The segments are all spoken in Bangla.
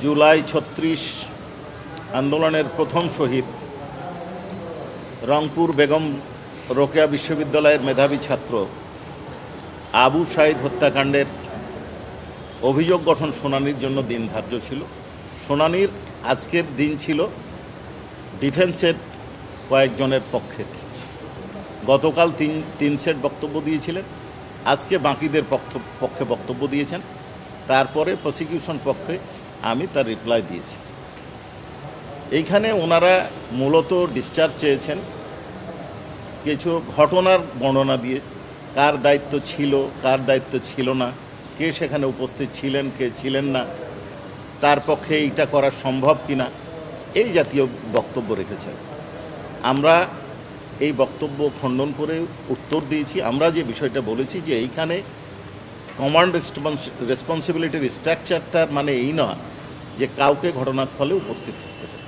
জুলাই ৩৬ আন্দোলনের প্রথম শহীদ রংপুর বেগম রোকেয়া বিশ্ববিদ্যালয়ের মেধাবী ছাত্র আবু সাঈদ হত্যাকাণ্ডের অভিযোগ গঠন শুনানির জন্য দিন ধার্য ছিল। শুনানির আজকের দিন ছিল ডিফেন্সের কয়েকজনের পক্ষে। গতকাল তিন সেট বক্তব্য দিয়েছিলেন, আজকে বাকিদের পক্ষে বক্তব্য দিয়েছেন। তারপরে প্রসিকিউশন পক্ষে আমি তার রিপ্লাই দিয়েছি। এইখানে ওনারা মূলত ডিসচার্জ চেয়েছেন কিছু ঘটনার বর্ণনা দিয়ে, কার দায়িত্ব ছিল কার দায়িত্ব ছিল না, কে সেখানে উপস্থিত ছিলেন কে ছিলেন না, তার পক্ষে এইটা করা সম্ভব কিনা, এই জাতীয় বক্তব্য রেখেছেন। আমরা এই বক্তব্য খণ্ডন করে উত্তর দিয়েছি। আমরা যে বিষয়টা বলেছি যে এইখানে কমান্ড রেসপন্সিবিলিটির স্ট্রাকচারটার মানে এই নয় যে কাউকে ঘটনাস্থলে উপস্থিত থাকতে হবে।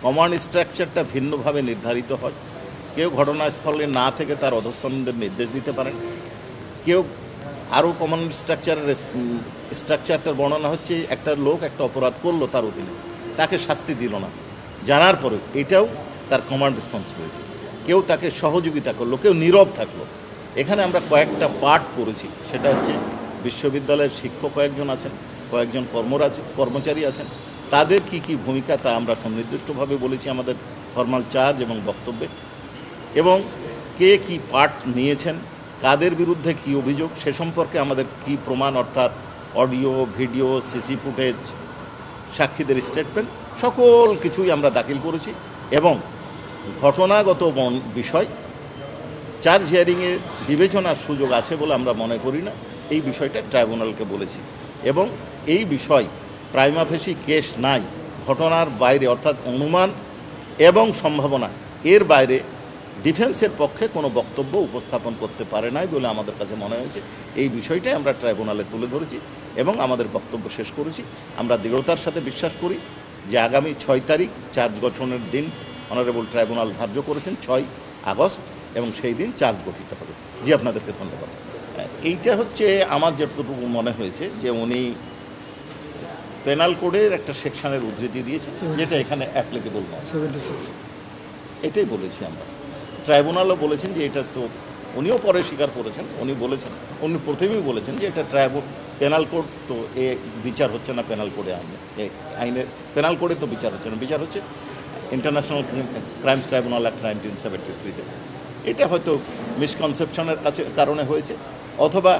কমান্ড স্ট্রাকচারটা ভিন্নভাবে নির্ধারিত হয়। কেউ ঘটনাস্থলে না থেকে তার অধস্তনদের নির্দেশ দিতে পারেন, কেউ আরও কমান্ড স্ট্রাকচারটার বর্ণনা হচ্ছে একটা লোক একটা অপরাধ করলো তার অধীনে, তাকে শাস্তি দিল না, জানার পরে এটাও তার কমান্ড রেসপন্সিবিলিটি। কেউ তাকে সহযোগিতা করলো, কেউ নীরব থাকলো। এখানে আমরা কয়েকটা পার্ট করেছি। সেটা হচ্ছে বিশ্ববিদ্যালয়ের শিক্ষক কয়েকজন আছেন, কয়েকজন কর্মচারী আছেন, তাদের কি কি ভূমিকা তা আমরা সুনির্দিষ্টভাবে বলেছি আমাদের ফরমাল চার্জ এবং বক্তব্যে। এবং কে কি পার্ট নিয়েছেন, কাদের বিরুদ্ধে কি অভিযোগ, সে সম্পর্কে আমাদের কি প্রমাণ, অর্থাৎ অডিও ভিডিও সিসি ফুটেজ সাক্ষীদের স্টেটমেন্ট সকল কিছুই আমরা দাখিল করেছি। এবং ঘটনাগত বিষয় চার্জ হিয়ারিংয়ে বিবেচনার সুযোগ আছে বলে আমরা মনে করি না, এই বিষয়টা ট্রাইব্যুনালকে বলেছি। এবং এই বিষয় প্রাইমা ফেসি কেস নাই, ঘটনার বাইরে অর্থাৎ অনুমান এবং সম্ভাবনা এর বাইরে ডিফেন্সের পক্ষে কোনো বক্তব্য উপস্থাপন করতে পারে নাই বলে আমাদের কাছে মনে হয়েছে। এই বিষয়টাই আমরা ট্রাইব্যুনালে তুলে ধরেছি এবং আমাদের বক্তব্য শেষ করেছি। আমরা দৃঢ়তার সাথে বিশ্বাস করি যে আগামী 6 তারিখ চার্জ গঠনের দিন অনারেবল ট্রাইব্যুনাল ধার্য করেছেন 6 আগস্ট, এবং সেই দিন চার্জ গঠিত হবে। জি, আপনাদেরকে ধন্যবাদ। এইটা হচ্ছে আমার যতটুকু মনে হয়েছে যে উনি পেনাল কোডের একটা সেকশনের উদ্ধৃতি দিয়েছেন যেটা এখানে অ্যাপ্লিকেবল নয়, এটাই বলেছি আমরা। ট্রাইব্যুনালও বলেছেন যে এটা তো, উনিও পরে স্বীকার করেছেন, উনি প্রথমেই বলেছেন যে এটা পেনাল কোড তো এ বিচার হচ্ছে না, পেনাল কোডে আইনের পেনাল কোডে তো বিচার হচ্ছে না, বিচার হচ্ছে ইন্টারন্যাশনাল ক্রাইমস ট্রাইব্যুনাল অ্যাক্ট 1973-তে। এটা হয়তো মিসকনসেপশনের কারণে হয়েছে, অথবা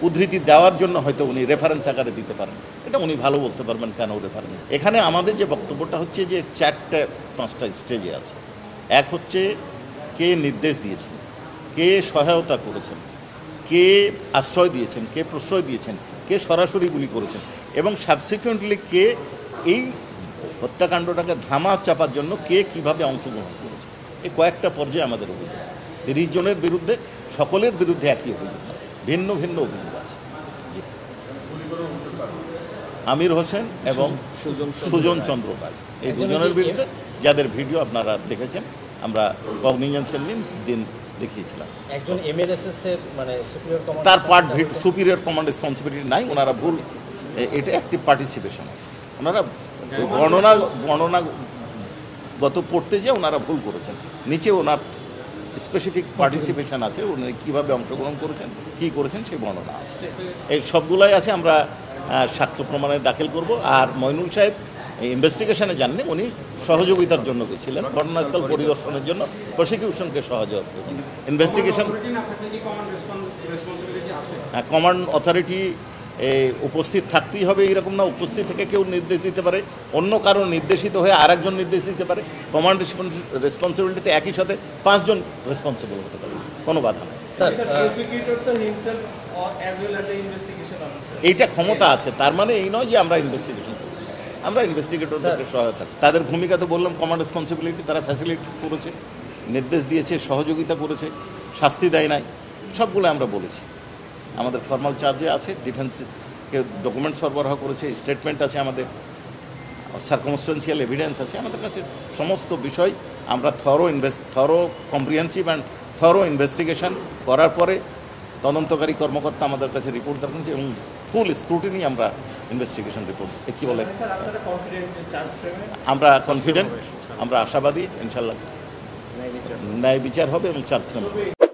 উদ্ধৃতি দেওয়ার জন্য হয়তো উনি রেফারেন্স আকারে দিতে পারেন, এটা উনি ভালো বলতে পারবেন কেন রেফারেন্স। এখানে আমাদের যে বক্তব্যটা হচ্ছে যে 4-5টা স্টেজে আছে। এক হচ্ছে কে নির্দেশ দিয়েছেন, কে সহায়তা করেছেন, কে আশ্রয় দিয়েছেন, কে প্রশ্রয় দিয়েছেন, কে সরাসরি গুলি করেছেন, এবং সাবসিকুয়েন্টলি কে এই হত্যাকাণ্ডটাকে ধামা চাপার জন্য কে কিভাবে অংশগ্রহণ করেছে। এই কয়েকটা পর্যায়ে আমাদের অভিযোগ। 30 জনের বিরুদ্ধে, সকলের বিরুদ্ধে একই অভিযোগ না, ভিন্ন ভিন্ন অভিযোগ আছে। আমির হোসেন এবং সুজন চন্দ্র পাল, এই দুজনের বিরুদ্ধে, যাদের ভিডিও আপনারা দেখেছেন, আমরা কগনিজেন্সের দিন দেখিয়েছিলাম। একজন এমএলএসএস এর মানে সুপিরিয়র কমান্ড, তার পার্ট সুপিরিয়র কমান্ড রেসপন্সিবিলিটি নাই, ওনারা ভুল, এটা অ্যাক্টিভ পার্টিসিপেশন আছে। ওনারা বর্ণনাগত পড়তে যে ওনারা ভুল করেছেন, নিচে ওনার স্পেসিফিক পার্টিসিপেশন আছে, উনি কীভাবে অংশগ্রহণ করেছেন, কী করেছেন সেই বর্ণনা আছে। এই সবগুলাই আছে, আমরা সাক্ষ্য প্রমাণে দাখিল করব। আর মইনুল সাহেব ইনভেস্টিগেশনে যাননি, উনি সহযোগিতার জন্য গেছিলেন, ঘটনাস্থল পরিদর্শনের জন্য প্রসিকিউশনকে সহযোগিতা করবেন। ইনভেস্টিগেশন কমান্ড অথরিটি উপস্থিত থাকতেই হবে এরকম না, উপস্থিত থেকে কেউ নির্দেশ দিতে পারে, অন্য কারো নির্দেশিত হয়ে আরেকজন নির্দেশ দিতে পারে। কমান্ড রেসপন্সিবিলিটিতে একই সাথে 5 জন রেসপন্সিবল হতে পারে, কোনো বাধা নেই। এইটা ক্ষমতা আছে, তার মানে এই নয় যে আমরা ইনভেস্টিগেশন করছি, আমরা ইনভেস্টিগেটরদেরকে সহায়তা। তাদের ভূমিকা তো বললাম, কমান্ড রেসপন্সিবিলিটি, তারা ফ্যাসিলিটি করেছে, নির্দেশ দিয়েছে, সহযোগিতা করেছে, শাস্তি দেয় নাই, সবগুলো আমরা বলেছি। আমাদের ফর্মাল চার্জে আছে, ডিফেন্সকে ডকুমেন্ট সরবরাহ করেছে, স্টেটমেন্ট আছে, আমাদের সার্কামস্টেন্সিয়াল এভিডেন্স আছে, আমাদের কাছে সমস্ত বিষয়। আমরা thorough comprehensive and thorough investigation করার পরে তদন্তকারী কর্মকর্তা আমাদের কাছে রিপোর্ট দেখাচ্ছেন এবং ফুল স্ক্রুটিনি আমরা ইনভেস্টিগেশন রিপোর্ট কি বলে স্যার আপনারা কনফিডেন্ট যে চার্জ ফ্রেমে আমরা কনফিডেন্ট, আমরা আশাবাদী ইনশাল্লাহ ন্যায় বিচার হবে এবং চার্জ ফ্রেম হবে।